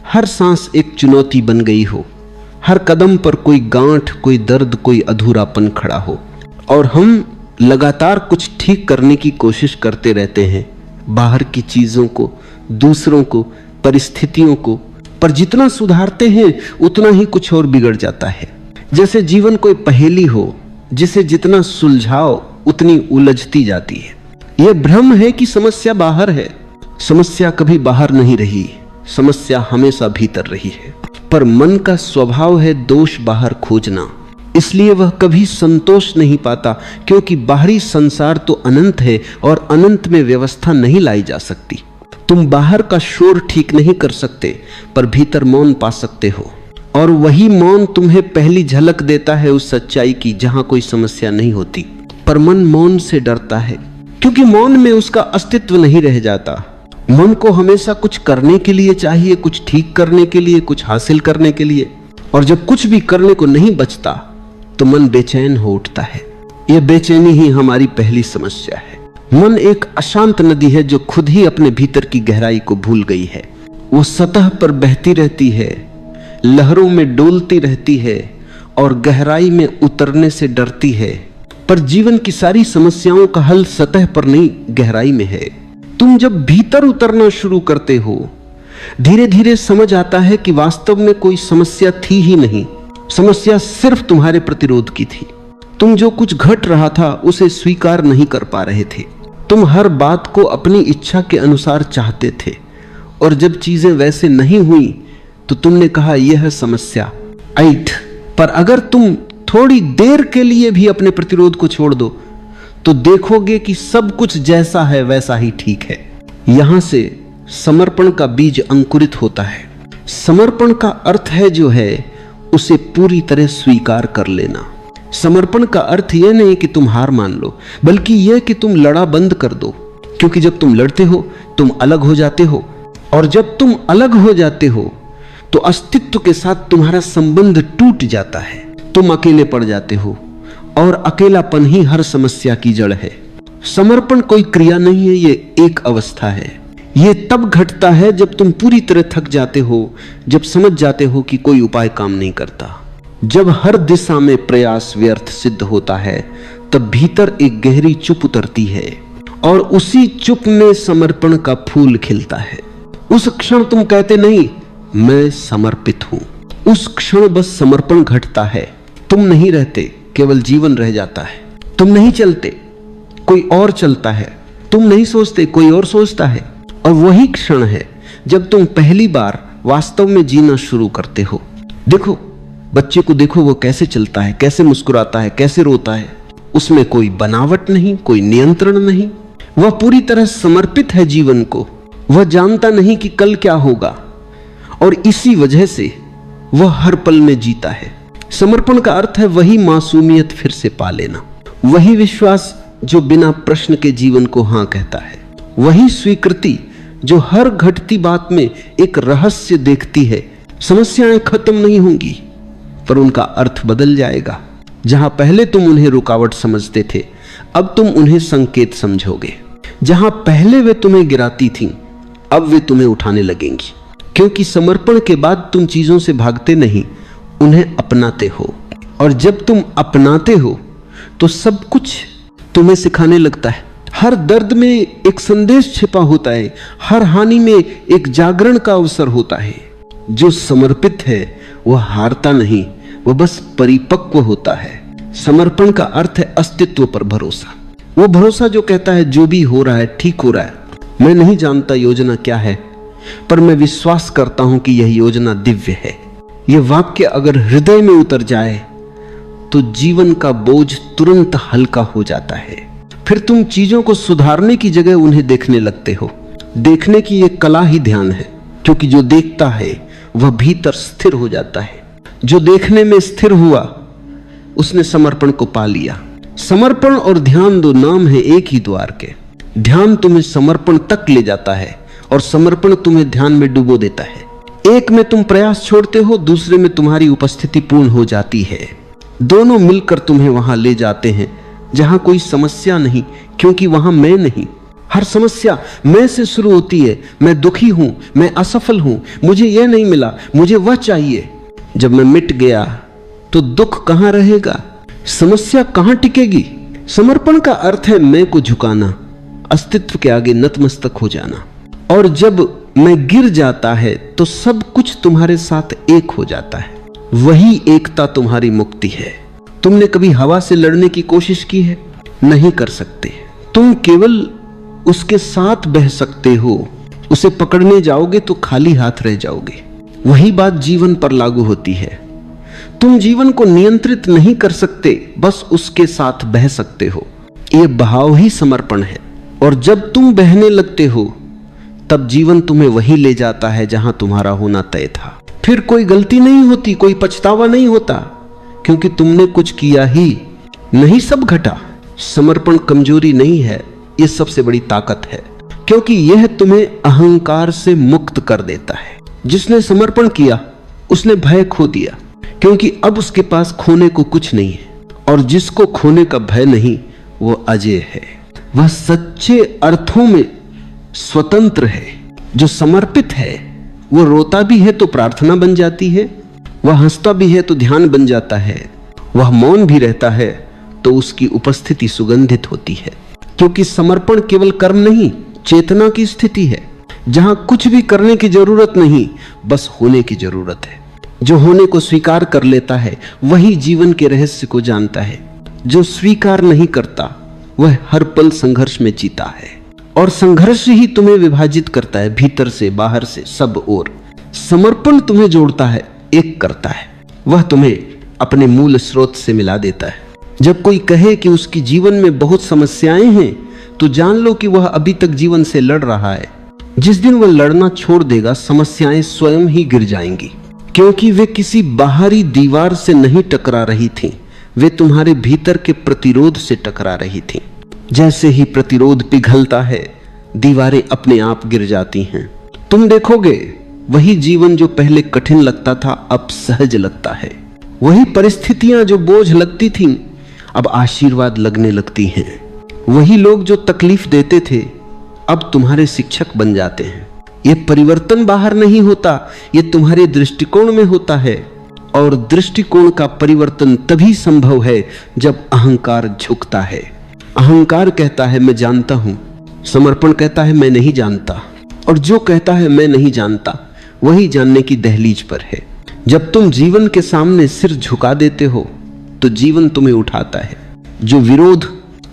हर सांस एक चुनौती बन गई हो, हर कदम पर कोई गांठ, कोई दर्द, कोई अधूरापन खड़ा हो, और हम लगातार कुछ ठीक करने की कोशिश करते रहते हैं, बाहर की चीजों को, दूसरों को, परिस्थितियों को, पर जितना सुधारते हैं उतना ही कुछ और बिगड़ जाता है। जैसे जीवन कोई पहेली हो जिसे जितना सुलझाओ उतनी उलझती जाती है। यह भ्रम है कि समस्या बाहर है। समस्या कभी बाहर नहीं रही, समस्या हमेशा भीतर रही है। पर मन का स्वभाव है दोष बाहर खोजना, इसलिए वह कभी संतोष नहीं पाता, क्योंकि बाहरी संसार तो अनंत है और अनंत में व्यवस्था नहीं लाई जा सकती। तुम बाहर का शोर ठीक नहीं कर सकते, पर भीतर मौन पा सकते हो, और वही मौन तुम्हें पहली झलक देता है उस सच्चाई की जहां कोई समस्या नहीं होती। पर मन मौन से डरता है, क्योंकि मौन में उसका अस्तित्व नहीं रह जाता। मन को हमेशा कुछ करने के लिए चाहिए, कुछ ठीक करने के लिए, कुछ हासिल करने के लिए, और जब कुछ भी करने को नहीं बचता तो मन बेचैन हो उठता है। यह बेचैनी ही हमारी पहली समस्या है। मन एक अशांत नदी है जो खुद ही अपने भीतर की गहराई को भूल गई है। वो सतह पर बहती रहती है, लहरों में डोलती रहती है और गहराई में उतरने से डरती है। पर जीवन की सारी समस्याओं का हल सतह पर नहीं, गहराई में है। तुम जब भीतर उतरना शुरू करते हो, धीरे धीरे समझ आता है कि वास्तव में कोई समस्या थी ही नहीं। समस्या सिर्फ तुम्हारे प्रतिरोध की थी। तुम जो कुछ घट रहा था उसे स्वीकार नहीं कर पा रहे थे। तुम हर बात को अपनी इच्छा के अनुसार चाहते थे, और जब चीजें वैसे नहीं हुई तो तुमने कहा यह समस्या ऐठ। पर अगर तुम थोड़ी देर के लिए भी अपने प्रतिरोध को छोड़ दो तो देखोगे कि सब कुछ जैसा है वैसा ही ठीक है। यहां से समर्पण का बीज अंकुरित होता है। समर्पण का अर्थ है जो है उसे पूरी तरह स्वीकार कर लेना। समर्पण का अर्थ यह नहीं कि तुम हार मान लो, बल्कि यह कि तुम लड़ा बंद कर दो, क्योंकि जब तुम लड़ते हो तुम अलग हो जाते हो, और जब तुम अलग हो जाते हो तो अस्तित्व के साथ तुम्हारा संबंध टूट जाता है। तुम अकेले पड़ जाते हो, और अकेलापन ही हर समस्या की जड़ है। समर्पण कोई क्रिया नहीं है, ये एक अवस्था है। ये तब घटता है जब तुम पूरी तरह थक जाते हो, जब समझ जाते हो कि कोई उपाय काम नहीं करता, जब हर दिशा में प्रयास व्यर्थ सिद्ध होता है, तब भीतर एक गहरी चुप उतरती है, और उसी चुप में समर्पण का फूल खिलता है। उस क्षण तुम कहते नहीं मैं समर्पित हूं, उस क्षण बस समर्पण घटता है। तुम नहीं रहते, केवल जीवन रह जाता है। तुम नहीं चलते, कोई और चलता है। तुम नहीं सोचते, कोई और सोचता है। और वही क्षण है जब तुम पहली बार वास्तव में जीना शुरू करते हो। देखो बच्चे को, देखो वो कैसे चलता है, कैसे मुस्कुराता है, कैसे रोता है। उसमें कोई बनावट नहीं, कोई नियंत्रण नहीं। वह पूरी तरह समर्पित है जीवन को। वह जानता नहीं कि कल क्या होगा, और इसी वजह से वह हर पल में जीता है। समर्पण का अर्थ है वही मासूमियत फिर से पा लेना, वही विश्वास जो बिना प्रश्न के जीवन को हाँ कहता है, वही स्वीकृति जो हर घटती बात में एक रहस्य देखती है। समस्याएं खत्म नहीं होंगी, पर उनका अर्थ बदल जाएगा। जहां पहले तुम उन्हें रुकावट समझते थे, अब तुम उन्हें संकेत समझोगे। जहां पहले वे तुम्हें गिराती थीं, अब वे तुम्हें उठाने लगेंगी, क्योंकि समर्पण के बाद तुम चीजों से भागते नहीं, उन्हें अपनाते हो। और जब तुम अपनाते हो तो सब कुछ तुम्हें सिखाने लगता है। हर दर्द में एक संदेश छिपा होता है, हर हानि में एक जागरण का अवसर होता है। जो समर्पित है वह हारता नहीं, वह बस परिपक्व होता है। समर्पण का अर्थ है अस्तित्व पर भरोसा। वो भरोसा जो कहता है जो भी हो रहा है ठीक हो रहा है। मैं नहीं जानता योजना क्या है, पर मैं विश्वास करता हूं कि यह योजना दिव्य है। यह वाक्य अगर हृदय में उतर जाए तो जीवन का बोझ तुरंत हल्का हो जाता है। फिर तुम चीजों को सुधारने की जगह उन्हें देखने लगते हो। देखने की यह कला ही ध्यान है, क्योंकि जो देखता है वह भीतर स्थिर हो जाता है। जो देखने में स्थिर हुआ उसने समर्पण को पा लिया। समर्पण और ध्यान दो नाम है एक ही द्वार के। ध्यान तुम्हें समर्पण तक ले जाता है और समर्पण तुम्हें ध्यान में डुबो देता है। एक में तुम प्रयास छोड़ते हो, दूसरे में तुम्हारी उपस्थिति पूर्ण हो जाती है। दोनों मिलकर तुम्हें वहां ले जाते हैं जहां कोई समस्या नहीं, क्योंकि वहां मैं नहीं। हर समस्या मैं से शुरू होती है। मैं दुखी हूं, मैं असफल हूं, मुझे यह नहीं मिला, मुझे वह चाहिए। जब मैं मिट गया तो दुख कहां रहेगा, समस्या कहां टिकेगी। समर्पण का अर्थ है मैं को झुकाना, अस्तित्व के आगे नतमस्तक हो जाना। और जब मैं गिर जाता है तो सब कुछ तुम्हारे साथ एक हो जाता है। वही एकता तुम्हारी मुक्ति है। तुमने कभी हवा से लड़ने की कोशिश की है? नहीं कर सकते। तुम केवल उसके साथ बह सकते हो। उसे पकड़ने जाओगे तो खाली हाथ रह जाओगे। वही बात जीवन पर लागू होती है। तुम जीवन को नियंत्रित नहीं कर सकते, बस उसके साथ बह सकते हो। यह बहाव ही समर्पण है। और जब तुम बहने लगते हो तब जीवन तुम्हें वही ले जाता है जहां तुम्हारा होना तय था। फिर कोई गलती नहीं होती, कोई पछतावा नहीं होता, क्योंकि तुमने कुछ किया ही नहीं, सब घटा। समर्पण कमजोरी नहीं है, यह सबसे बड़ी ताकत है, क्योंकि यह तुम्हें अहंकार से मुक्त कर देता है। जिसने समर्पण किया उसने भय खो दिया, क्योंकि अब उसके पास खोने को कुछ नहीं है। और जिसको खोने का भय नहीं वो अजय है। वह सच्चे अर्थों में स्वतंत्र है। जो समर्पित है वो रोता भी है तो प्रार्थना बन जाती है, वह हंसता भी है तो ध्यान बन जाता है, वह मौन भी रहता है तो उसकी उपस्थिति सुगंधित होती है। क्योंकि समर्पण केवल कर्म नहीं, चेतना की स्थिति है, जहां कुछ भी करने की जरूरत नहीं, बस होने की जरूरत है। जो होने को स्वीकार कर लेता है वही जीवन के रहस्य को जानता है। जो स्वीकार नहीं करता वह हर पल संघर्ष में जीता है। और संघर्ष ही तुम्हें विभाजित करता है, भीतर से बाहर से सब ओर। समर्पण तुम्हें जोड़ता है, एक करता है। वह तुम्हें अपने मूल स्रोत से मिला देता है। जब कोई कहे कि उसकी जीवन में बहुत समस्याएं हैं तो जान लो कि वह अभी तक जीवन से लड़ रहा है। जिस दिन वह लड़ना छोड़ देगा समस्याएं स्वयं ही गिर जाएंगी, क्योंकि वे किसी बाहरी दीवार से नहीं टकरा रही थीं, वे तुम्हारे भीतर के प्रतिरोध से टकरा रही थीं। जैसे ही प्रतिरोध पिघलता है दीवारें अपने आप गिर जाती हैं। तुम देखोगे वही जीवन जो पहले कठिन लगता था अब सहज लगता है। वही परिस्थितियां जो बोझ लगती थीं अब आशीर्वाद लगने लगती हैं। वही लोग जो तकलीफ देते थे अब तुम्हारे शिक्षक बन जाते हैं। यह परिवर्तन बाहर नहीं होता, यह तुम्हारे दृष्टिकोण में होता है। और दृष्टिकोण का परिवर्तन तभी संभव है जब अहंकार झुकता है। अहंकार कहता है मैं जानता हूं, समर्पण कहता है मैं नहीं जानता। और जो कहता है मैं नहीं जानता वही जानने की दहलीज पर है। जब तुम जीवन के सामने सिर झुका देते हो तो जीवन तुम्हें उठाता है। जो विरोध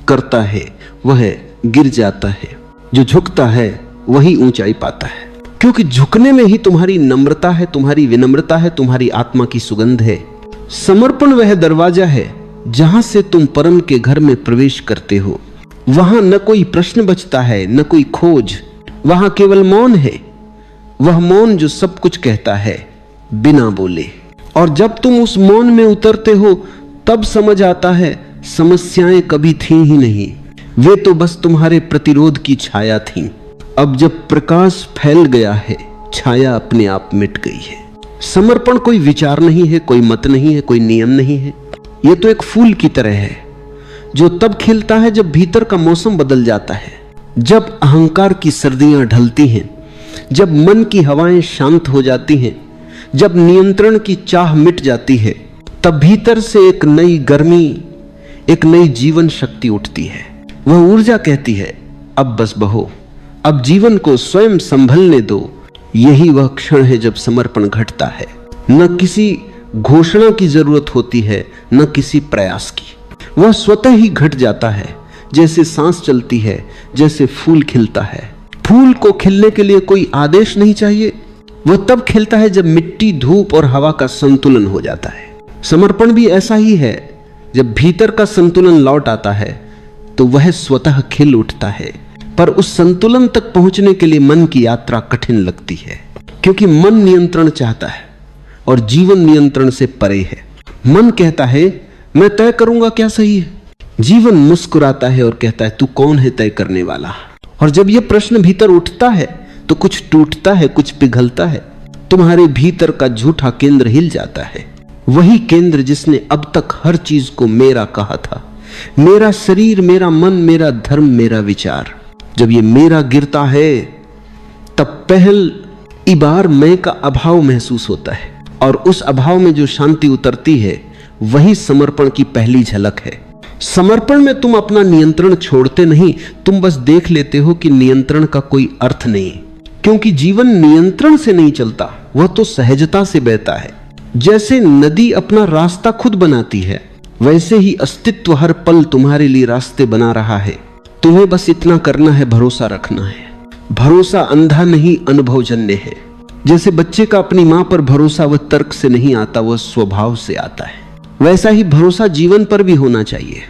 करता है वह गिर जाता है, जो झुकता है वही ऊंचाई पाता है। क्योंकि झुकने में ही तुम्हारी नम्रता है, तुम्हारी विनम्रता है, तुम्हारी आत्मा की सुगंध है। समर्पण वह दरवाजा है जहां से तुम परम के घर में प्रवेश करते हो। वहां न कोई प्रश्न बचता है, न कोई खोज, वहां केवल मौन है। वह मौन जो सब कुछ कहता है बिना बोले। और जब तुम उस मौन में उतरते हो तब समझ आता है समस्याएं कभी थी ही नहीं, वे तो बस तुम्हारे प्रतिरोध की छाया थीं। अब जब प्रकाश फैल गया है छाया अपने आप मिट गई है। समर्पण कोई विचार नहीं है, कोई मत नहीं है, कोई नियम नहीं है। यह तो एक फूल की तरह है जो तब खिलता है जब भीतर का मौसम बदल जाता है, जब अहंकार की सर्दियां ढलती हैं, जब मन की हवाएं शांत हो जाती हैं, जब नियंत्रण की चाह मिट जाती है, तब भीतर से एक नई गर्मी, एक नई जीवन शक्ति उठती है। वह ऊर्जा कहती है अब बस बहो, अब जीवन को स्वयं संभलने दो। यही वह क्षण है जब समर्पण घटता है। न किसी घोषणा की जरूरत होती है, न किसी प्रयास की। वह स्वतः ही घट जाता है, जैसे सांस चलती है, जैसे फूल खिलता है। फूल को खिलने के लिए कोई आदेश नहीं चाहिए। वह तब खिलता है जब मिट्टी, धूप और हवा का संतुलन हो जाता है। समर्पण भी ऐसा ही है। जब भीतर का संतुलन लौट आता है तो वह स्वतः खिल उठता है। पर उस संतुलन तक पहुंचने के लिए मन की यात्रा कठिन लगती है, क्योंकि मन नियंत्रण चाहता है और जीवन नियंत्रण से परे है। मन कहता है मैं तय करूंगा क्या सही है। जीवन मुस्कुराता है और कहता है तू कौन है तय करने वाला। और जब यह प्रश्न भीतर उठता है तो कुछ टूटता है, कुछ पिघलता है। तुम्हारे भीतर का झूठा केंद्र हिल जाता है। वही केंद्र जिसने अब तक हर चीज को मेरा कहा था, मेरा शरीर, मेरा मन, मेरा धर्म, मेरा विचार। जब ये मेरा गिरता है तब पहली बार मैं का अभाव महसूस होता है, और उस अभाव में जो शांति उतरती है वही समर्पण की पहली झलक है। समर्पण में तुम अपना नियंत्रण छोड़ते नहीं, तुम बस देख लेते हो कि नियंत्रण का कोई अर्थ नहीं, क्योंकि जीवन नियंत्रण से नहीं चलता, वह तो सहजता से बहता है। जैसे नदी अपना रास्ता खुद बनाती है, वैसे ही अस्तित्व हर पल तुम्हारे लिए रास्ते बना रहा है। तुम्हें बस इतना करना है, भरोसा रखना है। भरोसा अंधा नहीं, अनुभवजन्य है। जैसे बच्चे का अपनी मां पर भरोसा वह तर्क से नहीं आता, वह स्वभाव से आता है, वैसा ही भरोसा जीवन पर भी होना चाहिए।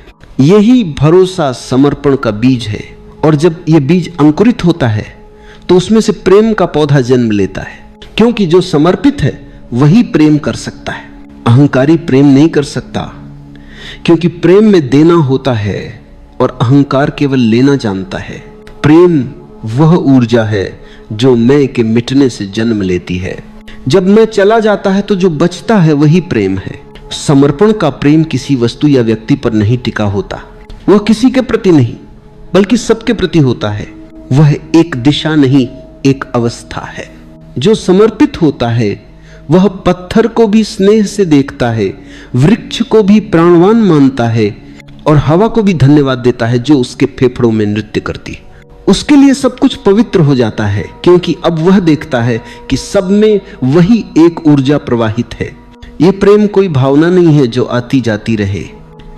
यही भरोसा समर्पण का बीज है, और जब यह बीज अंकुरित होता है तो उसमें से प्रेम का पौधा जन्म लेता है, क्योंकि जो समर्पित है वही प्रेम कर सकता है। अहंकारी प्रेम नहीं कर सकता, क्योंकि प्रेम में देना होता है और अहंकार केवल लेना जानता है। प्रेम वह ऊर्जा है जो मैं के मिटने से जन्म लेती है। जब मैं चला जाता है तो जो बचता है वही प्रेम है। समर्पण का प्रेम किसी वस्तु या व्यक्ति पर नहीं टिका होता, वह किसी के प्रति नहीं बल्कि सबके प्रति होता है। वह एक दिशा नहीं, एक अवस्था है। जो समर्पित होता है वह पत्थर को भी स्नेह से देखता है, वृक्ष को भी प्राणवान मानता है, और हवा को भी धन्यवाद देता है जो उसके फेफड़ों में नृत्य करती है। उसके लिए सब कुछ पवित्र हो जाता है, क्योंकि अब वह देखता है कि सब में वही एक ऊर्जा प्रवाहित है। ये प्रेम कोई भावना नहीं है जो आती जाती रहे,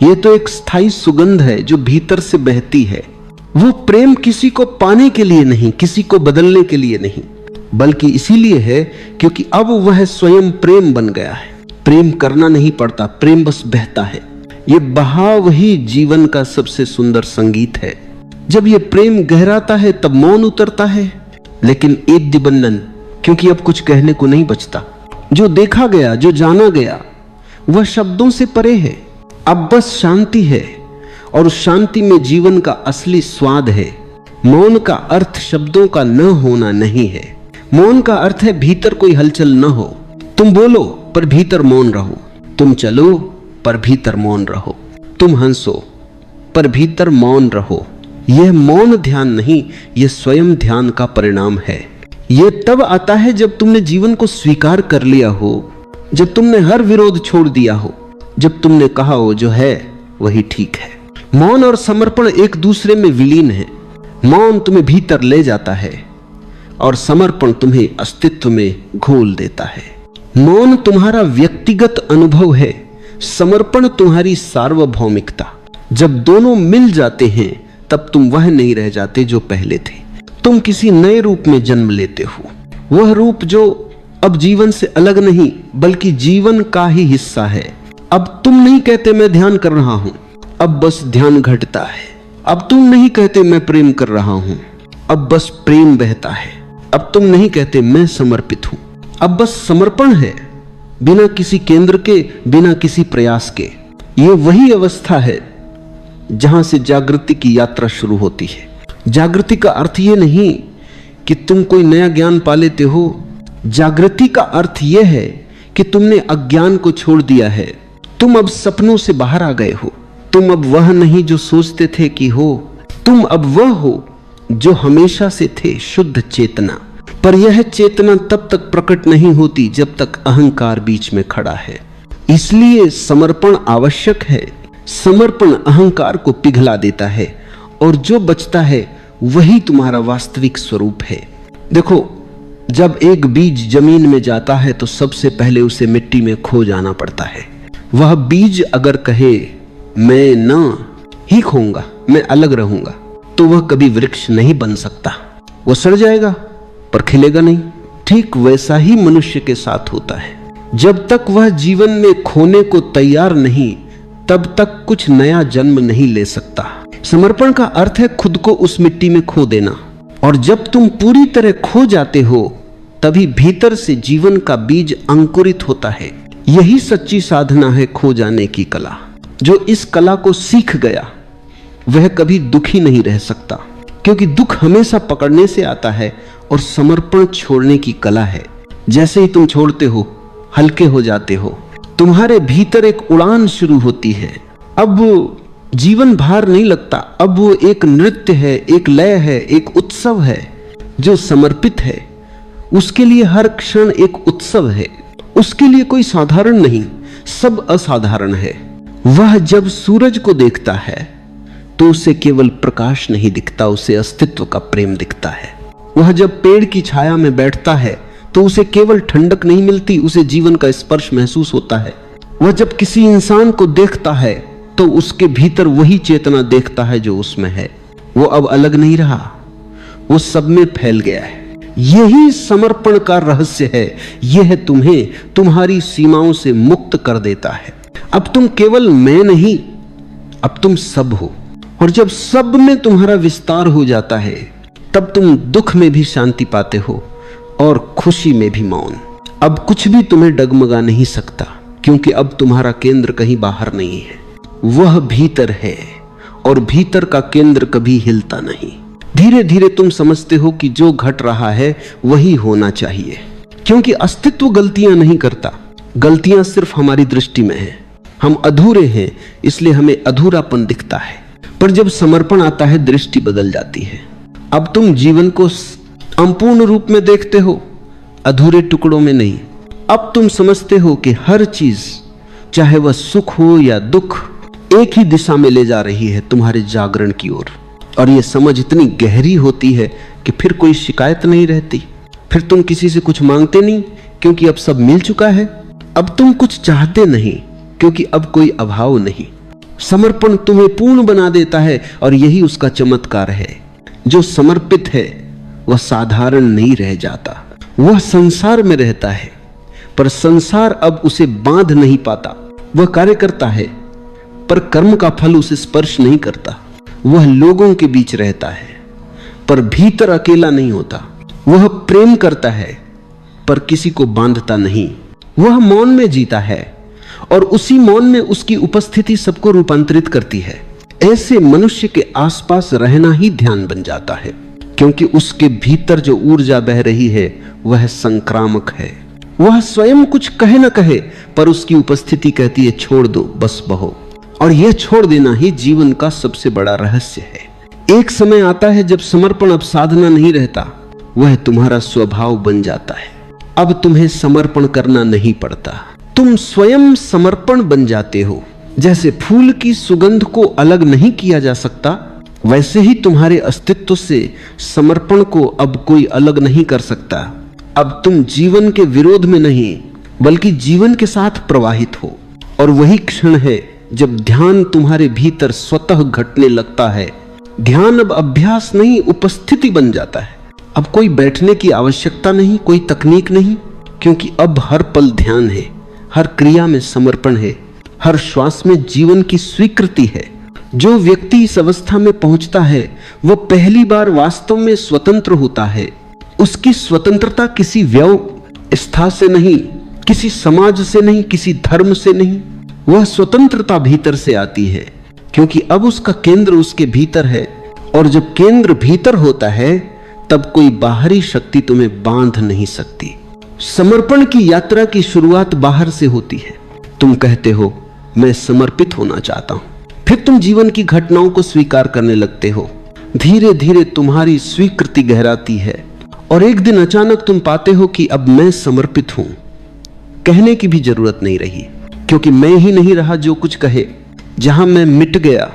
ये तो एक स्थायी सुगंध है जो भीतर से बहती है। वो प्रेम किसी को पाने के लिए नहीं, किसी को बदलने के लिए नहीं, बल्कि इसीलिए है क्योंकि अब वह स्वयं प्रेम बन गया है। प्रेम करना नहीं पड़ता, प्रेम बस बहता है। ये बहाव ही जीवन का सबसे सुंदर संगीत है। जब ये प्रेम गहराता है तब मौन उतरता है, लेकिन एक दिबंधन, क्योंकि अब कुछ कहने को नहीं बचता। जो देखा गया, जो जाना गया, वह शब्दों से परे है। अब बस शांति है, और उस शांति में जीवन का असली स्वाद है। मौन का अर्थ शब्दों का न होना नहीं है। मौन का अर्थ है भीतर कोई हलचल न हो। तुम बोलो पर भीतर मौन रहो, तुम चलो पर भीतर मौन रहो, तुम हंसो पर भीतर मौन रहो। यह मौन ध्यान नहीं, यह स्वयं ध्यान का परिणाम है। यह तब आता है जब तुमने जीवन को स्वीकार कर लिया हो, जब तुमने हर विरोध छोड़ दिया हो, जब तुमने कहा हो जो है वही ठीक है। मौन और समर्पण एक दूसरे में विलीन है। मौन तुम्हें भीतर ले जाता है और समर्पण तुम्हें अस्तित्व में घोल देता है। मौन तुम्हारा व्यक्तिगत अनुभव है, समर्पण तुम्हारी सार्वभौमिकता। जब दोनों मिल जाते हैं तब तुम वह नहीं रह जाते जो पहले थे। तुम किसी नए रूप में जन्म लेते हो, वह रूप जो अब जीवन से अलग नहीं बल्कि जीवन का ही हिस्सा है। अब तुम नहीं कहते मैं ध्यान कर रहा हूं, अब बस ध्यान घटता है। अब तुम नहीं कहते मैं प्रेम कर रहा हूं, अब बस प्रेम बहता है। अब तुम नहीं कहते मैं समर्पित हूं, अब बस समर्पण है, बिना किसी केंद्र के, बिना किसी प्रयास के। ये वही अवस्था है जहां से जागृति की यात्रा शुरू होती है। जागृति का अर्थ ये नहीं कि तुम कोई नया ज्ञान पा लेते हो। जागृति का अर्थ यह है कि तुमने अज्ञान को छोड़ दिया है। तुम अब सपनों से बाहर आ गए हो। तुम अब वह नहीं जो सोचते थे कि हो, तुम अब वह हो जो हमेशा से थे, शुद्ध चेतना। पर यह चेतना तब तक प्रकट नहीं होती जब तक अहंकार बीच में खड़ा है। इसलिए समर्पण आवश्यक है। समर्पण अहंकार को पिघला देता है, और जो बचता है वही तुम्हारा वास्तविक स्वरूप है। देखो, जब एक बीज जमीन में जाता है तो सबसे पहले उसे मिट्टी में खो जाना पड़ता है। वह बीज अगर कहे मैं न ही खोऊंगा, मैं अलग रहूंगा, तो वह कभी वृक्ष नहीं बन सकता। वह सड़ जाएगा पर खिलेगा नहीं। ठीक वैसा ही मनुष्य के साथ होता है। जब तक वह जीवन में खोने को तैयार नहीं, तब तक कुछ नया जन्म नहीं ले सकता। समर्पण का अर्थ है खुद को उस मिट्टी में खो देना, और जब तुम पूरी तरह खो जाते हो तभी भीतर से जीवन का बीज अंकुरित होता है। यही सच्ची साधना है, खो जाने की कला। जो इस कला को सीख गया वह कभी दुखी नहीं रह सकता, क्योंकि दुख हमेशा पकड़ने से आता है और समर्पण छोड़ने की कला है। जैसे ही तुम छोड़ते हो, हल्के हो जाते हो, तुम्हारे भीतर एक उड़ान शुरू होती है। अब जीवन भार नहीं लगता, अब वो एक नृत्य है, एक लय है, एक उत्सव है जो समर्पित है। उसके लिए हर क्षण एक उत्सव है, उसके लिए कोई साधारण नहीं, सब असाधारण है। वह जब सूरज को देखता है तो उसे केवल प्रकाश नहीं दिखता, उसे अस्तित्व का प्रेम दिखता है। वह जब पेड़ की छाया में बैठता है तो उसे केवल ठंडक नहीं मिलती, उसे जीवन का स्पर्श महसूस होता है। वह जब किसी इंसान को देखता है तो उसके भीतर वही चेतना देखता है जो उसमें है। वो अब अलग नहीं रहा, वो सब में फैल गया है। यही समर्पण का रहस्य है। यह तुम्हें तुम्हारी सीमाओं से मुक्त कर देता है। अब तुम केवल मैं नहीं, अब तुम सब हो। और जब सब में तुम्हारा विस्तार हो जाता है तब तुम दुख में भी शांति पाते हो और खुशी में भी मौन। अब कुछ भी तुम्हें डगमगा नहीं सकता, क्योंकि अब तुम्हारा केंद्र कहीं बाहर नहीं है, वह भीतर है और भीतर का केंद्र कभी हिलता नहीं। धीरे धीरे तुम समझते हो कि जो घट रहा है वही होना चाहिए, क्योंकि अस्तित्व गलतियां नहीं करता, गलतियां सिर्फ हमारी दृष्टि में है। हम अधूरे हैं इसलिए हमें अधूरापन दिखता है, पर जब समर्पण आता है दृष्टि बदल जाती है। अब तुम जीवन को संपूर्ण रूप में देखते हो, अधूरे टुकड़ों में नहीं। अब तुम समझते हो कि हर चीज, चाहे वह सुख हो या दुख, एक ही दिशा में ले जा रही है, तुम्हारे जागरण की ओर। और यह समझ इतनी गहरी होती है कि फिर कोई शिकायत नहीं रहती। फिर तुम किसी से कुछ मांगते नहीं, क्योंकि अब सब मिल चुका है। अब तुम कुछ चाहते नहीं, क्योंकि अब कोई अभाव नहीं। समर्पण तुम्हें पूर्ण बना देता है और यही उसका चमत्कार है। जो समर्पित है वह साधारण नहीं रह जाता, वह संसार में रहता है, पर संसार अब उसे बांध नहीं पाता। वह कार्य करता है पर कर्म का फल उसे स्पर्श नहीं करता। वह लोगों के बीच रहता है पर भीतर अकेला नहीं होता। वह प्रेम करता है पर किसी को बांधता नहीं। वह मौन में जीता है और उसी मौन में उसकी उपस्थिति सबको रूपांतरित करती है। ऐसे मनुष्य के आसपास रहना ही ध्यान बन जाता है, क्योंकि उसके भीतर जो ऊर्जा बह रही है वह संक्रामक है। वह स्वयं कुछ कहे न कहे, पर उसकी उपस्थिति कहती है छोड़ दो, बस बहो। और यह छोड़ देना ही जीवन का सबसे बड़ा रहस्य है। एक समय आता है जब समर्पण अब साधना नहीं रहता, वह तुम्हारा स्वभाव बन जाता है। अब तुम्हें समर्पण करना नहीं पड़ता, तुम स्वयं समर्पण बन जाते हो। जैसे फूल की सुगंध को अलग नहीं किया जा सकता, वैसे ही तुम्हारे अस्तित्व से समर्पण को अब कोई अलग नहीं कर सकता। अब तुम जीवन के विरोध में नहीं, बल्कि जीवन के साथ प्रवाहित हो। और वही क्षण है जब ध्यान तुम्हारे भीतर स्वतः घटने लगता है। ध्यान अब अभ्यास नहीं, उपस्थिति बन जाता है। अब कोई बैठने की आवश्यकता नहीं, कोई तकनीक नहीं, क्योंकि अब हर पल ध्यान है, हर क्रिया में समर्पण है, हर श्वास में जीवन की स्वीकृति है। जो व्यक्ति इस अवस्था में पहुंचता है वह पहली बार वास्तव में स्वतंत्र होता है। उसकी स्वतंत्रता किसी व्यवस्था से नहीं, किसी समाज से नहीं, किसी धर्म से नहीं, वह स्वतंत्रता भीतर से आती है, क्योंकि अब उसका केंद्र उसके भीतर है। और जब केंद्र भीतर होता है तब कोई बाहरी शक्ति तुम्हें बांध नहीं सकती। समर्पण की यात्रा की शुरुआत बाहर से होती है। तुम कहते हो मैं समर्पित होना चाहता हूं, फिर तुम जीवन की घटनाओं को स्वीकार करने लगते हो। धीरे धीरे तुम्हारी स्वीकृति गहराती है और एक दिन अचानक तुम पाते हो कि अब मैं समर्पित हूं। कहने की भी जरूरत नहीं रही, क्योंकि मैं ही नहीं रहा जो कुछ कहे। जहां मैं मिट गया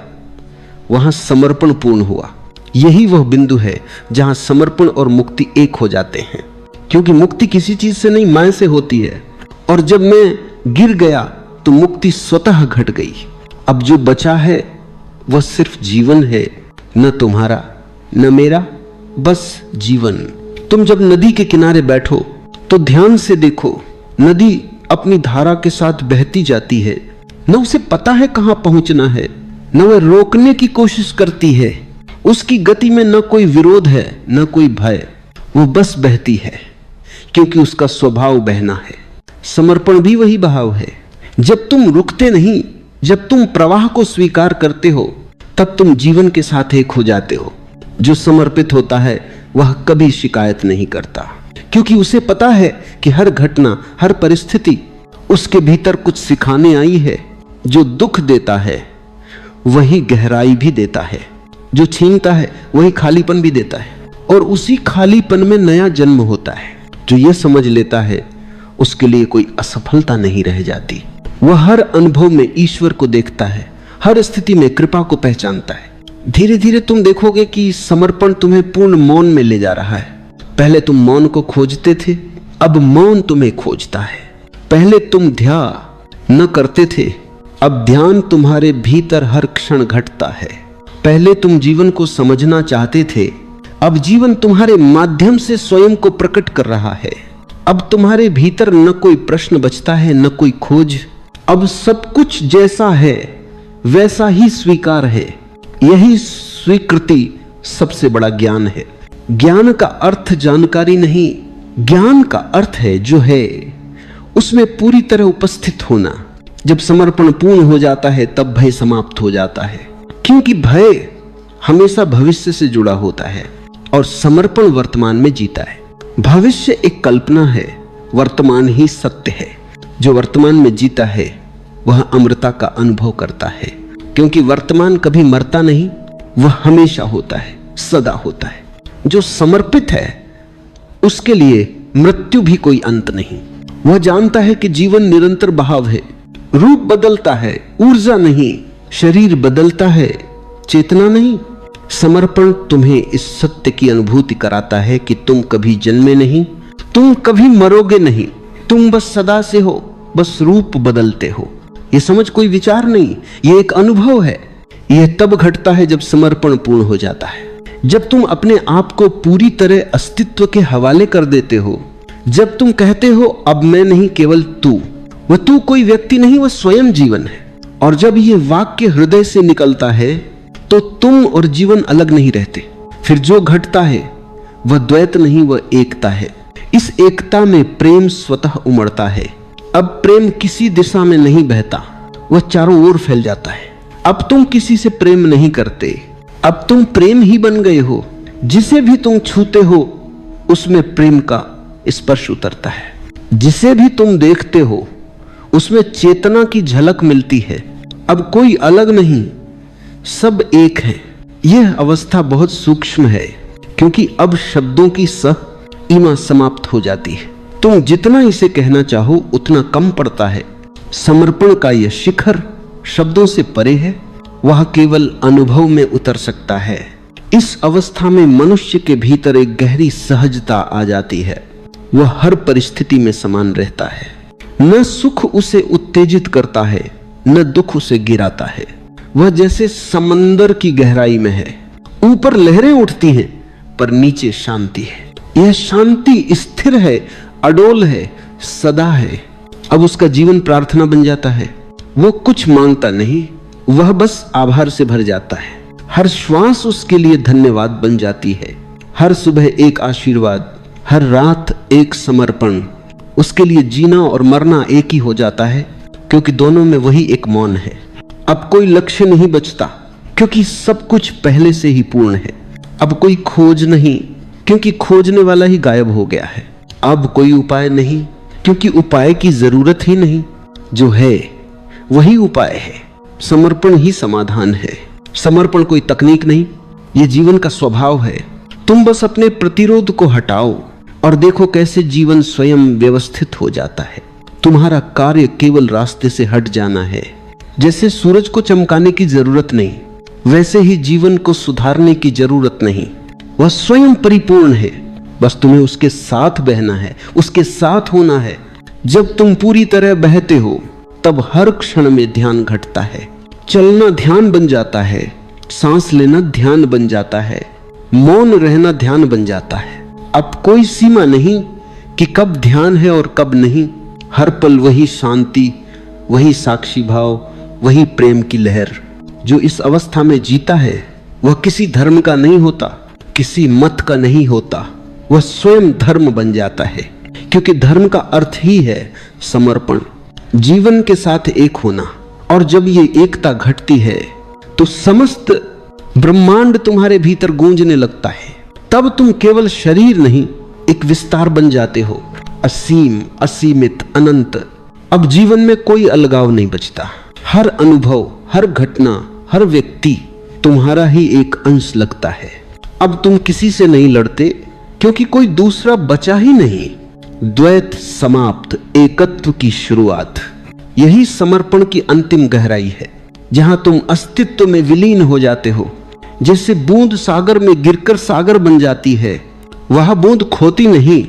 वहां समर्पण पूर्ण हुआ। यही वह बिंदु है जहां समर्पण और मुक्ति एक हो जाते हैं, क्योंकि मुक्ति किसी चीज से नहीं, मैं से होती है। और जब मैं गिर गया तो मुक्ति स्वतः घट गई। अब जो बचा है वह सिर्फ जीवन है, न तुम्हारा न मेरा, बस जीवन। तुम जब नदी के किनारे बैठो तो ध्यान से देखो, नदी अपनी धारा के साथ बहती जाती है। न उसे पता है कहां पहुंचना है, न वह रोकने की कोशिश करती है। उसकी गति में न कोई विरोध है न कोई भय, वो बस बहती है, क्योंकि उसका स्वभाव बहना है। समर्पण भी वही भाव है। जब तुम रुकते नहीं, जब तुम प्रवाह को स्वीकार करते हो, तब तुम जीवन के साथ एक हो जाते हो। जो समर्पित होता है वह कभी शिकायत नहीं करता, क्योंकि उसे पता है कि हर घटना, हर परिस्थिति उसके भीतर कुछ सिखाने आई है। जो दुख देता है वही गहराई भी देता है, जो छीनता है वही खालीपन भी देता है, और उसी खालीपन में नया जन्म होता है। जो ये समझ लेता है उसके लिए कोई असफलता नहीं रह जाती। वह हर अनुभव में ईश्वर को देखता है, हर स्थिति में कृपा को पहचानता है। धीरे धीरे तुम देखोगे कि समर्पण तुम्हें पूर्ण मौन में ले जा रहा है। पहले तुम मौन को खोजते थे, अब मौन तुम्हें खोजता है। पहले तुम ध्यान न करते थे, अब ध्यान तुम्हारे भीतर हर क्षण घटता है। पहले तुम जीवन को समझना चाहते थे, अब जीवन तुम्हारे माध्यम से स्वयं को प्रकट कर रहा है। अब तुम्हारे भीतर न कोई प्रश्न बचता है, न कोई खोज। अब सब कुछ जैसा है वैसा ही स्वीकार है। यही स्वीकृति सबसे बड़ा ज्ञान है। ज्ञान का अर्थ जानकारी नहीं, ज्ञान का अर्थ है जो है उसमें पूरी तरह उपस्थित होना। जब समर्पण पूर्ण हो जाता है तब भय समाप्त हो जाता है, क्योंकि भय हमेशा भविष्य से जुड़ा होता है और समर्पण वर्तमान में जीता है। भविष्य एक कल्पना है, वर्तमान ही सत्य है। जो वर्तमान में जीता है वह अमृता का अनुभव करता है, क्योंकि वर्तमान कभी मरता नहीं, वह हमेशा होता है, सदा होता है। जो समर्पित है उसके लिए मृत्यु भी कोई अंत नहीं। वह जानता है कि जीवन निरंतर बहाव है, रूप बदलता है, ऊर्जा नहीं। शरीर बदलता है, चेतना नहीं। समर्पण तुम्हें इस सत्य की अनुभूति कराता है कि तुम कभी जन्मे नहीं, तुम कभी मरोगे नहीं, तुम बस सदा से हो, बस रूप बदलते हो। ये समझ कोई विचार नहीं, ये एक अनुभव है। यह तब घटता है जब समर्पण पूर्ण हो जाता है, जब तुम अपने आप को पूरी तरह अस्तित्व के हवाले कर देते हो। जब तुम कहते हो अब मैं नहीं, केवल तू। वह तू कोई व्यक्ति नहीं, वह स्वयं जीवन है। और जब यह वाक्य हृदय से निकलता है तो तुम और जीवन अलग नहीं रहते। फिर जो घटता है वह द्वैत नहीं, वह एकता है। इस एकता में प्रेम स्वतः उमड़ता है। अब प्रेम किसी दिशा में नहीं बहता, वह चारों ओर फैल जाता है। अब तुम किसी से प्रेम नहीं करते, अब तुम प्रेम ही बन गए हो। जिसे भी तुम छूते हो उसमें प्रेम का स्पर्श उतरता है। जिसे भी तुम देखते हो उसमें चेतना की झलक मिलती है। अब कोई अलग नहीं, सब एक है। यह अवस्था बहुत सूक्ष्म है, क्योंकि अब शब्दों की सीमा समाप्त हो जाती है। तुम जितना इसे कहना चाहो उतना कम पड़ता है। समर्पण का यह शिखर शब्दों से परे है, वह केवल अनुभव में उतर सकता है। इस अवस्था में मनुष्य के भीतर एक गहरी सहजता आ जाती है। वह हर परिस्थिति में समान रहता है। न सुख उसे उत्तेजित करता है, न दुख उसे गिराता है। वह जैसे समंदर की गहराई में है। ऊपर लहरें उठती हैं पर नीचे शांति है। यह शांति स्थिर है, अडोल है, सदा है। अब उसका जीवन प्रार्थना बन जाता है। वो कुछ मांगता नहीं, वह बस आभार से भर जाता है। हर श्वास उसके लिए धन्यवाद बन जाती है। हर सुबह एक आशीर्वाद, हर रात एक समर्पण। उसके लिए जीना और मरना एक ही हो जाता है, क्योंकि दोनों में वही एक मौन है। अब कोई लक्ष्य नहीं बचता, क्योंकि सब कुछ पहले से ही पूर्ण है। अब कोई खोज नहीं, क्योंकि खोजने वाला ही गायब हो गया है। अब कोई उपाय नहीं, क्योंकि उपाय की जरूरत ही नहीं। जो है वही उपाय है। समर्पण ही समाधान है। समर्पण कोई तकनीक नहीं, ये जीवन का स्वभाव है। तुम बस अपने प्रतिरोध को हटाओ और देखो कैसे जीवन स्वयं व्यवस्थित हो जाता है। तुम्हारा कार्य केवल रास्ते से हट जाना है। जैसे सूरज को चमकाने की जरूरत नहीं, वैसे ही जीवन को सुधारने की जरूरत नहीं। वह स्वयं परिपूर्ण है, बस तुम्हें उसके साथ बहना है, उसके साथ होना है। जब तुम पूरी तरह बहते हो तब हर क्षण में ध्यान घटता है। चलना ध्यान बन जाता है, सांस लेना ध्यान बन जाता है, मौन रहना ध्यान बन जाता है। अब कोई सीमा नहीं कि कब ध्यान है और कब नहीं। हर पल वही शांति, वही साक्षी भाव, वही प्रेम की लहर। जो इस अवस्था में जीता है वह किसी धर्म का नहीं होता, किसी मत का नहीं होता, वह स्वयं धर्म बन जाता है। क्योंकि धर्म का अर्थ ही है समर्पण, जीवन के साथ एक होना। और जब ये एकता घटती है तो समस्त ब्रह्मांड तुम्हारे भीतर गूंजने लगता है। तब तुम केवल शरीर नहीं, एक विस्तार बन जाते हो, असीम, असीमित, अनंत। अब जीवन में कोई अलगाव नहीं बचता। हर अनुभव, हर घटना हर व्यक्ति तुम्हारा ही एक अंश लगता है। अब तुम किसी से नहीं लड़ते क्योंकि कोई दूसरा बचा ही नहीं। द्वैत समाप्त, एकत्व की शुरुआत, यही समर्पण की अंतिम गहराई है, जहां तुम अस्तित्व में विलीन हो जाते हो। जैसे बूंद सागर में गिरकर सागर बन जाती है, वह बूंद खोती नहीं,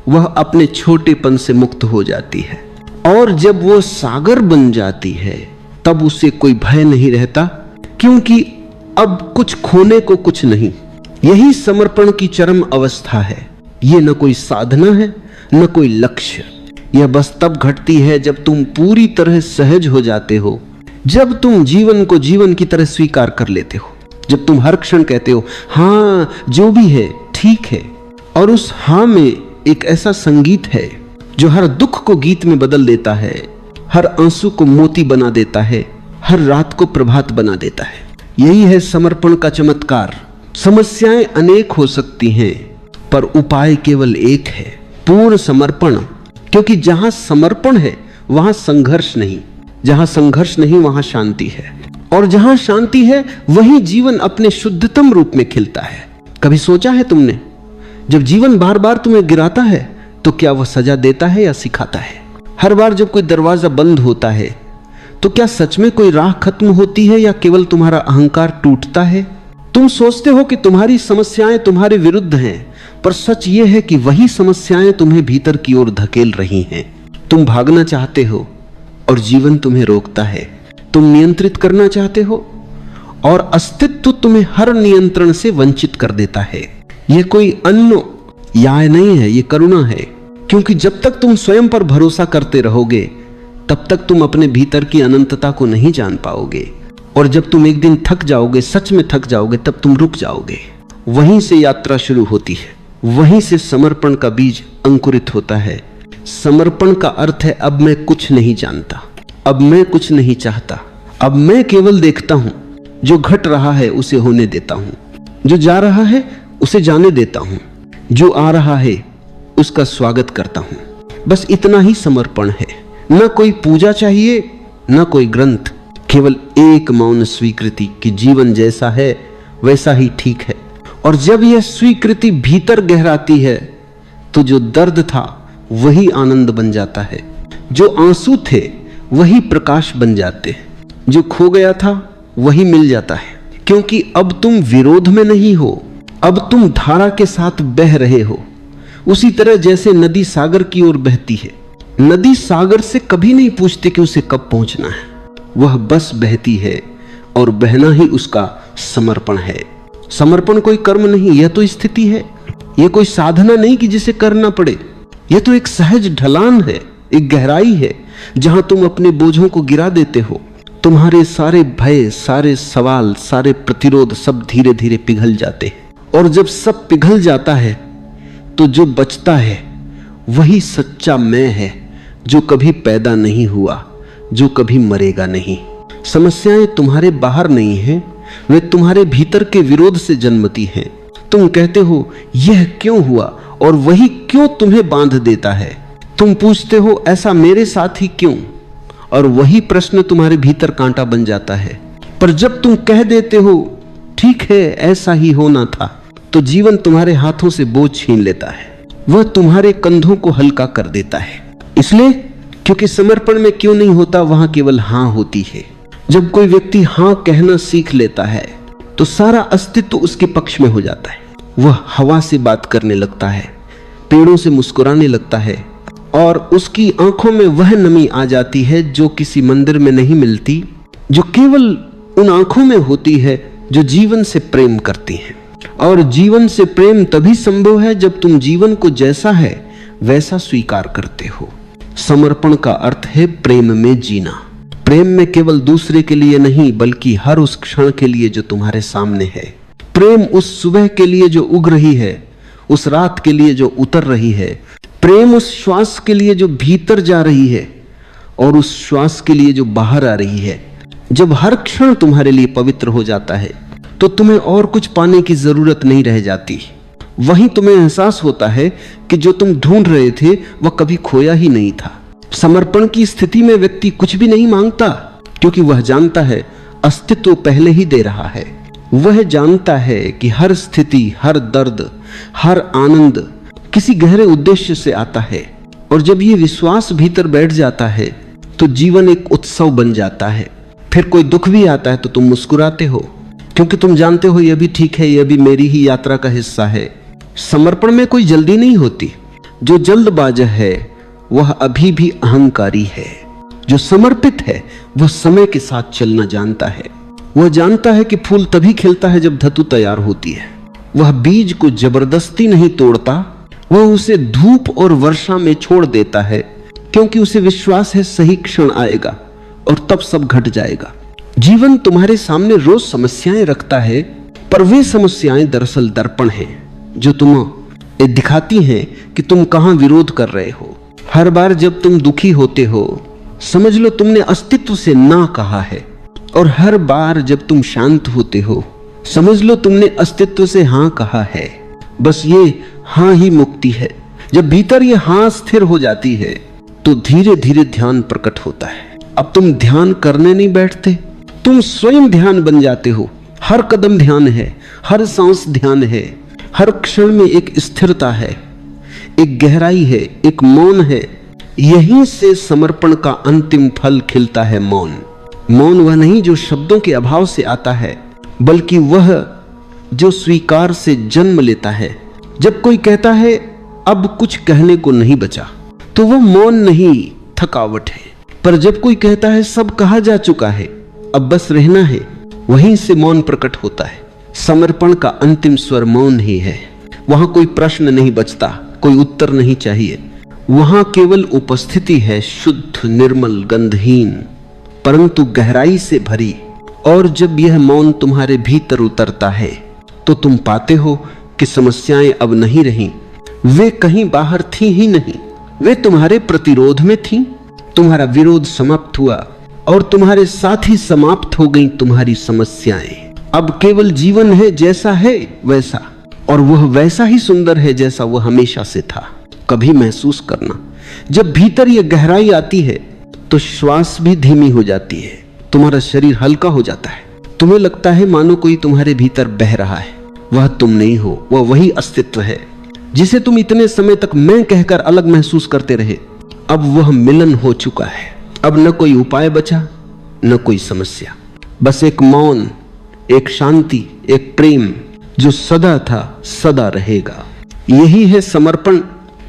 वह अपने छोटेपन से मुक्त हो जाती है। और जब वो सागर बन जाती है तब उसे कोई भय नहीं रहता, क्योंकि अब कुछ खोने को कुछ नहीं। यही समर्पण की चरम अवस्था है। ये न कोई साधना है न कोई लक्ष्य, यह बस तब घटती है जब तुम पूरी तरह सहज हो जाते हो, जब तुम जीवन को जीवन की तरह स्वीकार कर लेते हो, जब तुम हर क्षण कहते हो हाँ जो भी है ठीक है। और उस हाँ में एक ऐसा संगीत है जो हर दुख को गीत में बदल देता है, हर आंसू को मोती बना देता है, हर रात को प्रभात बना देता है। यही है समर्पण का चमत्कार। समस्याएं अनेक हो सकती हैं पर उपाय केवल एक है, पूर्ण समर्पण। क्योंकि जहां समर्पण है वहां संघर्ष नहीं, जहां संघर्ष नहीं वहां शांति है, और जहां शांति है वही जीवन अपने शुद्धतम रूप में खिलता है। कभी सोचा है तुमने, जब जीवन बार बार तुम्हें गिराता है तो क्या वह सजा देता है या सिखाता है? हर बार जब कोई दरवाजा बंद होता है तो क्या सच में कोई राह खत्म होती है या केवल तुम्हारा अहंकार टूटता है? तुम सोचते हो कि तुम्हारी समस्याएं तुम्हारे विरुद्ध हैं, पर सच ये है कि वही समस्याएं तुम्हें भीतर की ओर धकेल रही हैं। तुम भागना चाहते हो और जीवन तुम्हें रोकता है। तुम नियंत्रित करना चाहते हो और अस्तित्व तुम्हें हर नियंत्रण से वंचित कर देता है। यह कोई अन्याय नहीं है, यह करुणा है। क्योंकि जब तक तुम स्वयं पर भरोसा करते रहोगे तब तक तुम अपने भीतर की अनंतता को नहीं जान पाओगे, और जब तुम एक दिन थक जाओगे, सच में थक जाओगे, तब तुम रुक जाओगे। वहीं से यात्रा शुरू होती है, वहीं से समर्पण का बीज अंकुरित होता है। समर्पण का अर्थ है अब मैं कुछ नहीं जानता, अब मैं कुछ नहीं चाहता, अब मैं केवल देखता हूं। जो घट रहा है उसे होने देता हूं, जो जा रहा है उसे जाने देता हूं, जो आ रहा है उसका स्वागत करता हूं। बस इतना ही समर्पण है। न कोई पूजा चाहिए, न कोई ग्रंथ, केवल एक मौन स्वीकृति कि जीवन जैसा है वैसा ही ठीक है। और जब यह स्वीकृति भीतर गहराती है तो जो दर्द था वही आनंद बन जाता है, जो आंसू थे वही प्रकाश बन जाते हैं, जो खो गया था वही मिल जाता है। क्योंकि अब तुम विरोध में नहीं हो, अब तुम धारा के साथ बह रहे हो। उसी तरह जैसे नदी सागर की ओर बहती है, नदी सागर से कभी नहीं पूछती कि उसे कब पहुंचना है, वह बस बहती है और बहना ही उसका समर्पण है। समर्पण कोई कर्म नहीं, यह तो स्थिति है। यह कोई साधना नहीं कि जिसे करना पड़े, यह तो एक सहज ढलान है, एक गहराई है जहां तुम अपने बोझों को गिरा देते हो। तुम्हारे सारे भय, सारे सवाल, सारे प्रतिरोध सब धीरे धीरे पिघल जाते हैं, और जब सब पिघल जाता है तो जो बचता है वही सच्चा मैं है, जो कभी पैदा नहीं हुआ, जो कभी मरेगा नहीं। समस्याएं तुम्हारे बाहर नहीं हैं, वे तुम्हारे भीतर के विरोध से जन्मती हैं। तुम कहते हो यह क्यों हुआ, और वही क्यों तुम्हें बांध देता है। तुम पूछते हो ऐसा मेरे साथ ही क्यों, और वही प्रश्न तुम्हारे भीतर कांटा बन जाता है। पर जब तुम कह देते हो ठीक है ऐसा ही होना था, तो जीवन तुम्हारे हाथों से बोझ छीन लेता है, वह तुम्हारे कंधों को हल्का कर देता है। इसलिए क्योंकि समर्पण में क्यों नहीं होता, वहां केवल हां होती है। जब कोई व्यक्ति हां कहना सीख लेता है तो सारा अस्तित्व उसके पक्ष में हो जाता है। वह हवा से बात करने लगता है, पेड़ों से मुस्कुराने लगता है, और उसकी आंखों में वह नमी आ जाती है जो किसी मंदिर में नहीं मिलती, जो केवल उन आंखों में होती है जो जीवन से प्रेम करती हैं। और जीवन से प्रेम तभी संभव है जब तुम जीवन को जैसा है वैसा स्वीकार करते हो। समर्पण का अर्थ है प्रेम में जीना। प्रेम में केवल दूसरे के लिए नहीं, बल्कि हर उस क्षण के लिए जो तुम्हारे सामने है। प्रेम उस सुबह के लिए जो उग रही है, उस रात के लिए जो उतर रही है। प्रेम उस श्वास के लिए जो भीतर जा रही है और उस श्वास के लिए जो बाहर आ रही है। जब हर क्षण तुम्हारे लिए पवित्र हो जाता है तो तुम्हें और कुछ पाने की जरूरत नहीं रह जाती। वहीं तुम्हें एहसास होता है कि जो तुम ढूंढ रहे थे वह कभी खोया ही नहीं था। समर्पण की स्थिति में व्यक्ति कुछ भी नहीं मांगता, क्योंकि वह जानता है अस्तित्व पहले ही दे रहा है। वह जानता है कि हर स्थिति, हर दर्द, हर आनंद किसी गहरे उद्देश्य से आता है। और जब ये विश्वास भीतर बैठ जाता है तो जीवन एक उत्सव बन जाता है। फिर कोई दुख भी आता है तो तुम मुस्कुराते हो, क्योंकि तुम जानते हो यह भी ठीक है, यह भी मेरी ही यात्रा का हिस्सा है। समर्पण में कोई जल्दी नहीं होती। जो जल्दबाज है वह अभी भी अहंकारी है। जो समर्पित है वह समय के साथ चलना जानता है। वह जानता है कि फूल तभी खिलता है जब धतु तैयार होती है। वह बीज को जबरदस्ती नहीं तोड़ता, वह उसे धूप और वर्षा में छोड़ देता है, क्योंकि उसे विश्वास है सही क्षण आएगा और तब सब घट जाएगा। जीवन तुम्हारे सामने रोज समस्याएं रखता है, पर वे समस्याएं दरअसल दर्पण हैं जो तुम्हें दिखाती हैं कि तुम कहां विरोध कर रहे हो। हर बार जब तुम दुखी होते हो समझ लो तुमने अस्तित्व से ना कहा है, और हर बार जब तुम शांत होते हो समझ लो तुमने अस्तित्व से हां कहा है। बस ये हां ही मुक्ति है। जब भीतर ये हां स्थिर हो जाती है तो धीरे धीरे ध्यान प्रकट होता है। अब तुम ध्यान करने नहीं बैठते, तुम स्वयं ध्यान बन जाते हो। हर कदम ध्यान है, हर सांस ध्यान है, हर क्षण में एक स्थिरता है, एक गहराई है, एक मौन है। यहीं से समर्पण का अंतिम फल खिलता है, मौन। मौन वह नहीं जो शब्दों के अभाव से आता है, बल्कि वह जो स्वीकार से जन्म लेता है। जब कोई कहता है अब कुछ कहने को नहीं बचा, तो वह मौन नहीं, थकावट है। पर जब कोई कहता है सब कहा जा चुका है, अब बस रहना है, वहीं से मौन प्रकट होता है। समर्पण का अंतिम स्वर मौन ही है। वहां कोई प्रश्न नहीं बचता, कोई उत्तर नहीं चाहिए। वहां केवल उपस्थिति है, शुद्ध, निर्मल, गंधहीन, परंतु गहराई से भरी। और जब यह मौन तुम्हारे भीतर उतरता है तो तुम पाते हो कि समस्याएं अब नहीं रहीं। वे कहीं बाहर थी ही नहीं, वे तुम्हारे प्रतिरोध में थीं। तुम्हारा विरोध समाप्त हुआ और तुम्हारे साथ ही समाप्त हो गई तुम्हारी समस्याएं। अब केवल जीवन है जैसा है वैसा, और वह वैसा ही सुंदर है जैसा वह हमेशा से था। कभी महसूस करना, जब भीतर यह गहराई आती है तो श्वास भी धीमी हो जाती है, तुम्हारा शरीर हल्का हो जाता है। तुम्हें लगता है मानो कोई तुम्हारे भीतर बह रहा है। वह तुम नहीं हो, वह वही अस्तित्व है जिसे तुम इतने समय तक मैं कहकर अलग महसूस करते रहे। अब वह मिलन हो चुका है। अब न कोई उपाय बचा, न कोई समस्या, बस एक मौन, एक शांति, एक प्रेम जो सदा था, सदा रहेगा। यही है समर्पण,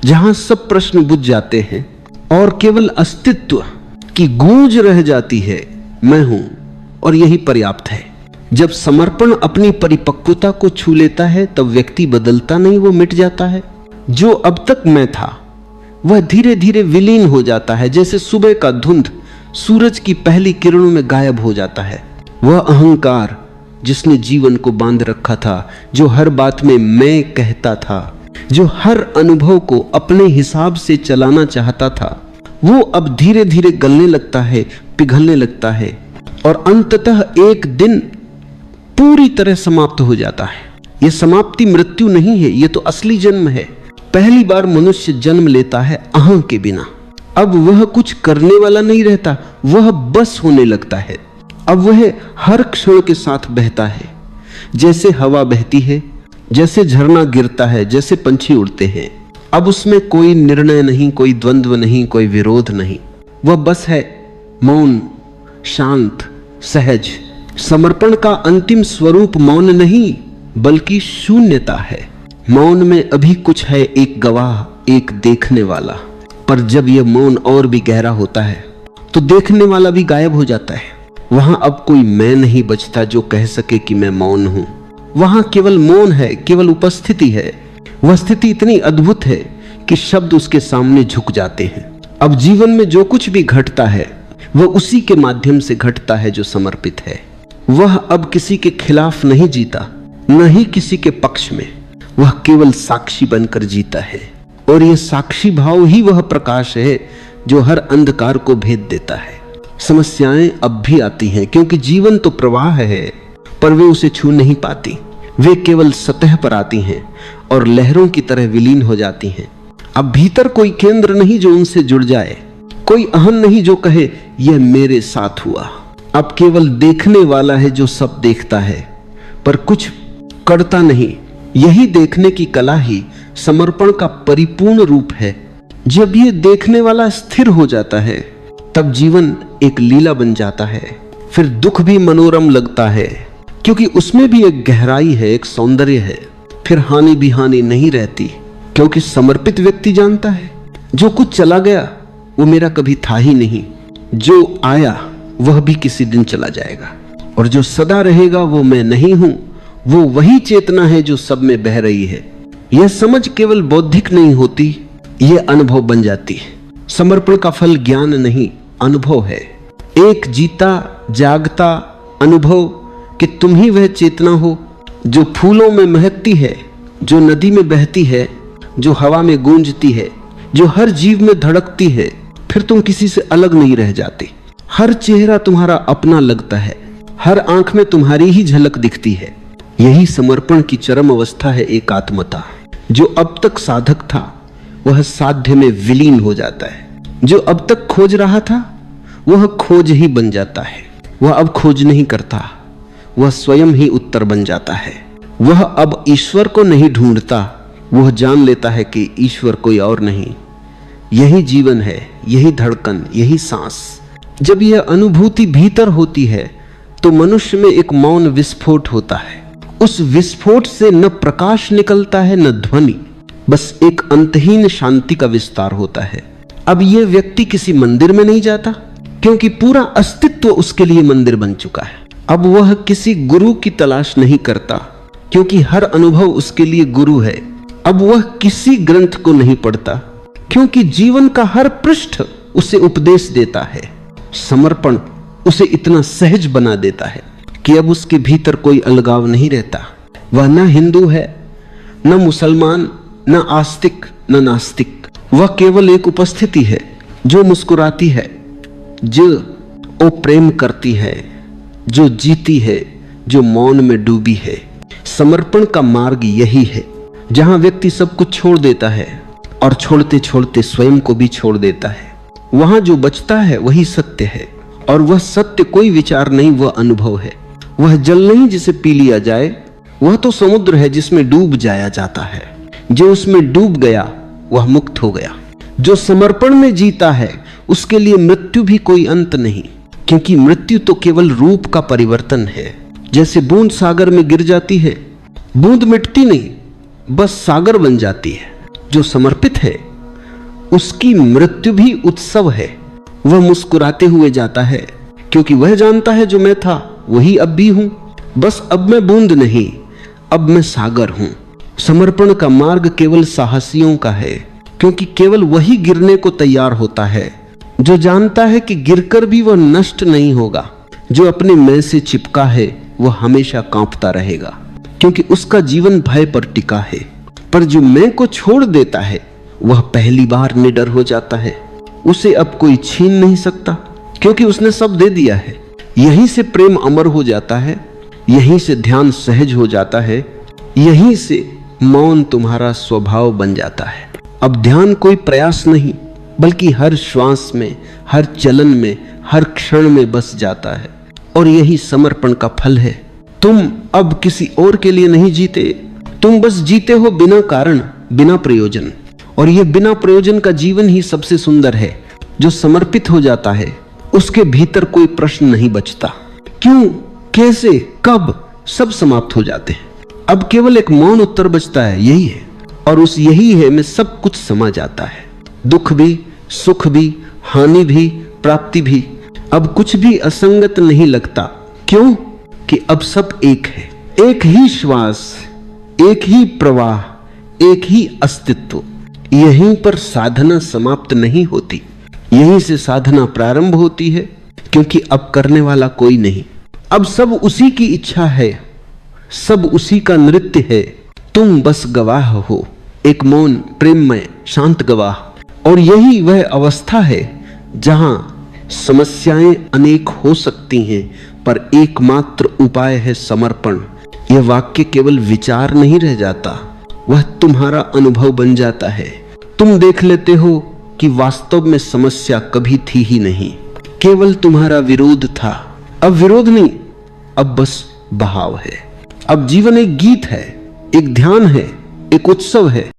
जहां सब प्रश्न बुझ जाते हैं और केवल अस्तित्व की गूंज रह जाती है, मैं हूं, और यही पर्याप्त है। जब समर्पण अपनी परिपक्वता को छू लेता है तब व्यक्ति बदलता नहीं, वो मिट जाता है। जो अब तक मैं था वह धीरे धीरे विलीन हो जाता है, जैसे सुबह का धुंध सूरज की पहली किरणों में गायब हो जाता है। वह अहंकार जिसने जीवन को बांध रखा था, जो हर बात में मैं कहता था, जो हर अनुभव को अपने हिसाब से चलाना चाहता था, वो अब धीरे धीरे गलने लगता है, पिघलने लगता है, और अंततः एक दिन पूरी तरह समाप्त हो जाता है। यह समाप्ति मृत्यु नहीं है, यह तो असली जन्म है। पहली बार मनुष्य जन्म लेता है अहं के बिना। अब वह कुछ करने वाला नहीं रहता, वह बस होने लगता है। अब वह हर क्षण के साथ बहता है, जैसे हवा बहती है, जैसे झरना गिरता है, जैसे पंछी उड़ते हैं। अब उसमें कोई निर्णय नहीं, कोई द्वंद्व नहीं, कोई विरोध नहीं। वह बस है, मौन, शांत, सहज। समर्पण का अंतिम स्वरूप मौन नहीं बल्कि शून्यता है। मौन में अभी कुछ है, एक गवाह, एक देखने वाला। पर जब यह मौन और भी गहरा होता है तो देखने वाला भी गायब हो जाता है। वहां अब कोई मैं नहीं बचता जो कह सके कि मैं मौन हूं। वहां केवल मौन है, केवल उपस्थिति है। वह स्थिति इतनी अद्भुत है कि शब्द उसके सामने झुक जाते हैं। अब जीवन में जो कुछ भी घटता है वह उसी के माध्यम से घटता है जो समर्पित है। वह अब किसी के खिलाफ नहीं जीता, न ही किसी के पक्ष में। वह केवल साक्षी बनकर जीता है, और यह साक्षी भाव ही वह प्रकाश है जो हर अंधकार को भेद देता है। समस्याएं अब भी आती हैं, क्योंकि जीवन तो प्रवाह है, पर वे उसे छू नहीं पाती। वे केवल सतह पर आती हैं और लहरों की तरह विलीन हो जाती हैं। अब भीतर कोई केंद्र नहीं जो उनसे जुड़ जाए, कोई अहं नहीं जो कहे यह मेरे साथ हुआ। अब केवल देखने वाला है जो सब देखता है पर कुछ करता नहीं। यही देखने की कला ही समर्पण का परिपूर्ण रूप है। जब ये देखने वाला स्थिर हो जाता है तब जीवन एक लीला बन जाता है। फिर दुख भी मनोरम लगता है क्योंकि उसमें भी एक गहराई है, एक सौंदर्य है। फिर हानि भी हानि नहीं रहती क्योंकि समर्पित व्यक्ति जानता है जो कुछ चला गया वो मेरा कभी था ही नहीं, जो आया वह भी किसी दिन चला जाएगा, और जो सदा रहेगा वो मैं नहीं हूं, वो वही चेतना है जो सब में बह रही है। यह समझ केवल बौद्धिक नहीं होती, यह अनुभव बन जाती है। समर्पण का फल ज्ञान नहीं, अनुभव है। एक जीता जागता अनुभव कि तुम ही वह चेतना हो जो फूलों में महकती है, जो नदी में बहती है, जो हवा में गूंजती है, जो हर जीव में धड़कती है। फिर तुम किसी से अलग नहीं रह जाते। हर चेहरा तुम्हारा अपना लगता है, हर आंख में तुम्हारी ही झलक दिखती है। यही समर्पण की चरम अवस्था है, एकात्मता। जो अब तक साधक था वह साध्य में विलीन हो जाता है। जो अब तक खोज रहा था वह खोज ही बन जाता है। वह अब खोज नहीं करता, वह स्वयं ही उत्तर बन जाता है। वह अब ईश्वर को नहीं ढूंढता, वह जान लेता है कि ईश्वर कोई और नहीं। यही जीवन है, यही धड़कन, यही सांस। जब यह अनुभूति भीतर होती है तो मनुष्य में एक मौन विस्फोट होता है। उस विस्फोट से न प्रकाश निकलता है न ध्वनि, बस एक अंतहीन शांति का विस्तार होता है। अब यह व्यक्ति किसी मंदिर में नहीं जाता क्योंकि पूरा अस्तित्व उसके लिए मंदिर बन चुका है। अब वह किसी गुरु की तलाश नहीं करता क्योंकि हर अनुभव उसके लिए गुरु है। अब वह किसी ग्रंथ को नहीं पढ़ता क्योंकि जीवन का हर पृष्ठ उसे उपदेश देता है। समर्पण उसे इतना सहज बना देता है कि अब उसके भीतर कोई अलगाव नहीं रहता। वह न हिंदू है, न मुसलमान, न आस्तिक, न नास्तिक। वह केवल एक उपस्थिति है जो मुस्कुराती है, जो प्रेम करती है, जो जीती है, जो मौन में डूबी है। समर्पण का मार्ग यही है जहां व्यक्ति सब कुछ छोड़ देता है और छोड़ते छोड़ते स्वयं को भी छोड़ देता है। वहां जो बचता है वही सत्य है, और वह सत्य कोई विचार नहीं, वह अनुभव है। वह जल नहीं जिसे पी लिया जाए, वह तो समुद्र है जिसमें डूब जाया जाता है। जो उसमें डूब गया वह मुक्त हो गया। जो समर्पण में जीता है उसके लिए मृत्यु भी कोई अंत नहीं, क्योंकि मृत्यु तो केवल रूप का परिवर्तन है। जैसे बूंद सागर में गिर जाती है, बूंद मिटती नहीं, बस सागर बन जाती है। जो समर्पित है उसकी मृत्यु भी उत्सव है। वह मुस्कुराते हुए जाता है क्योंकि वह जानता है जो मैं था वही अब भी हूं, बस अब मैं बूंद नहीं, अब मैं सागर हूं। समर्पण का मार्ग केवल साहसियों का है, क्योंकि केवल वही गिरने को तैयार होता है जो जानता है कि गिरकर भी वह नष्ट नहीं होगा। जो अपने मैं से चिपका है वह हमेशा कांपता रहेगा, क्योंकि उसका जीवन भय पर टिका है। पर जो मैं को छोड़ देता है वह पहली बार निडर हो जाता है। उसे अब कोई छीन नहीं सकता, क्योंकि उसने सब दे दिया है। यहीं से प्रेम अमर हो जाता है, यहीं से ध्यान सहज हो जाता है, यहीं से मौन तुम्हारा स्वभाव बन जाता है। अब ध्यान कोई प्रयास नहीं, बल्कि हर श्वास में, हर चलन में, हर क्षण में बस जाता है। और यही समर्पण का फल है। तुम अब किसी और के लिए नहीं जीते, तुम बस जीते हो बिना कारण, बिना प्रयोजन। और यह बिना प्रयोजन का जीवन ही सबसे सुंदर है। जो समर्पित हो जाता है उसके भीतर कोई प्रश्न नहीं बचता। क्यों, कैसे, कब, सब समाप्त हो जाते हैं। अब केवल एक मौन उत्तर बचता है, यही है। और उस यही है में सब कुछ समा जाता है। दुख भी, सुख भी, हानि भी, प्राप्ति भी। अब कुछ भी असंगत नहीं लगता। क्यों? कि अब सब एक है। एक ही श्वास, एक ही प्रवाह, एक ही अस्तित्व। यहीं पर साधना समाप्त नहीं होती, यहीं से साधना प्रारंभ होती है, क्योंकि अब करने वाला कोई नहीं। अब सब उसी की इच्छा है, सब उसी का नृत्य है। तुम बस गवाह हो, एक मौन, प्रेममय, शांत गवाह। और यही वह अवस्था है जहां समस्याएं अनेक हो सकती हैं, पर एकमात्र उपाय है समर्पण। यह वाक्य केवल विचार नहीं रह जाता, वह तुम्हारा अनुभव बन जाता है। तुम देख लेते हो कि वास्तव में समस्या कभी थी ही नहीं, केवल तुम्हारा विरोध था। अब विरोध नहीं, अब बस बहाव है। अब जीवन एक गीत है, एक ध्यान है, एक उत्सव है।